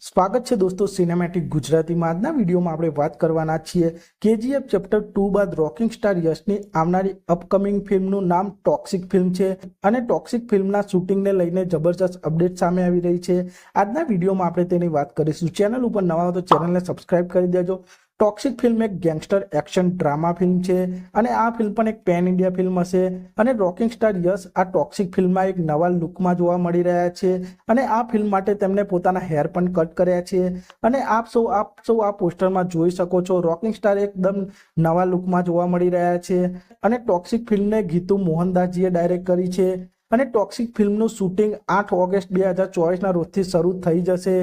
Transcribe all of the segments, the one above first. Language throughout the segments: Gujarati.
સ્વાગત છે દોસ્તો સિનેમેટિક ગુજરાતીમાં। આજના વિડીયોમાં આપણે વાત કરવાના છીએ કેજીએફ ચેપ્ટર 2 બાદ રોકિંગ સ્ટાર યશની આવનારી અપકમિંગ ફિલ્મનું નામ ટોક્સિક ફિલ્મ છે અને ટોક્સિક ફિલ્મના શૂટિંગને લઈને જબરજસ્ત અપડેટ સામે આવી રહી છે। આજના વિડીયોમાં આપણે તેની વાત કરીશું। ચેનલ ઉપર નવા હો તો ચેનલને સબસ્ક્રાઇબ કરી દેજો। ટોક્સિક ફિલ્મ એક ગેંગસ્ટર એક્શન ડ્રામા ફિલ્મ છે અને આ ફિલ્મ પણ એક પેન ઇન્ડિયા ફિલ્મ હશે અને રોકિંગ સ્ટાર યશ આ ટોક્સિક ફિલ્મમાં એક નવા લુકમાં જોવા મળી રહ્યા છે અને આ ફિલ્મ માટે તેમણે પોતાના હેર પણ કટ કર્યા છે અને આપ સૌ આ પોસ્ટરમાં જોઈ શકો છો। રોકિંગ સ્ટાર એકદમ નવા લુકમાં જોવા મળી રહ્યા છે અને ટોક્સિક ફિલ્મને ગીતુ મોહનદાસજીએ ડાયરેક્ટ કરી છે અને ટોક્સિક ફિલ્મનું શૂટિંગ 8 ઓગસ્ટ 2024ના રોજથી શરૂ થઈ જશે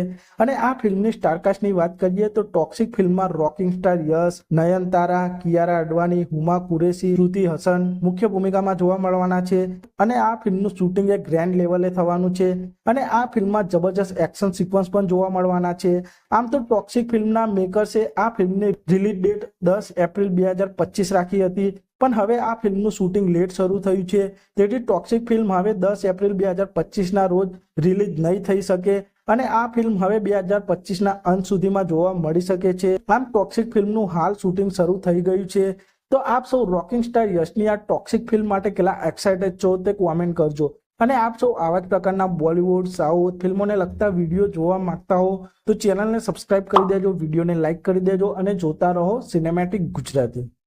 અને આ ફિલ્મની સ્ટારકાસ્ટની વાત કરીએ તો ટોક્સિક ફિલ્મમાં રોકિંગ સ્ટાર યશ, નયનતારા, કિયારા અડવાણી, હુમા કુરેશી, શ્રુતિ હસન મુખ્ય ભૂમિકામાં જોવા મળવાના છે અને આ ફિલ્મનું શૂટિંગ એક ગ્રેન્ડ લેવલે થવાનું છે અને આ ફિલ્મમાં જબરજસ્ત એક્શન સિક્વન્સ પણ જોવા મળવાના છે। આમ તો ટોક્સિક ફિલ્મના મેકર્સે આ ફિલ્મની રિલીઝ ડેટ 10 એપ્રિલ 2025 રાખી હતી પણ હવે આ ફિલ્મનું શૂટિંગ લેટ શરૂ થયું છે તેથી ટોક્સિક ફિલ્મ હવે 10 એપ્રિલ 2025ના રોજ રિલીઝ નહીં થઈ શકે અને આ ફિલ્મ હવે 2025ના અંત સુધીમાં જોવા મળી શકે છે। આમ ટોક્સિક ફિલ્મનું હાલ શૂટિંગ શરૂ થઈ ગયું છે। તો આપ સૌ રોકિંગ સ્ટાર યશની આ ટોક્સિક ફિલ્મ માટે કેટલા એક્સાઇટેડ છો તે કોમેન્ટ કરજો અને આપ સૌ આવા જ પ્રકારના બોલિવૂડ, સાઉથ ફિલ્મોને લગતા વિડીયો જોવા માંગતા હો તો ચેનલને સબસ્ક્રાઇબ કરી દેજો, વિડીયોને લાઇક કરી દેજો અને જોતા રહો સિનેમેટિક ગુજરાતી।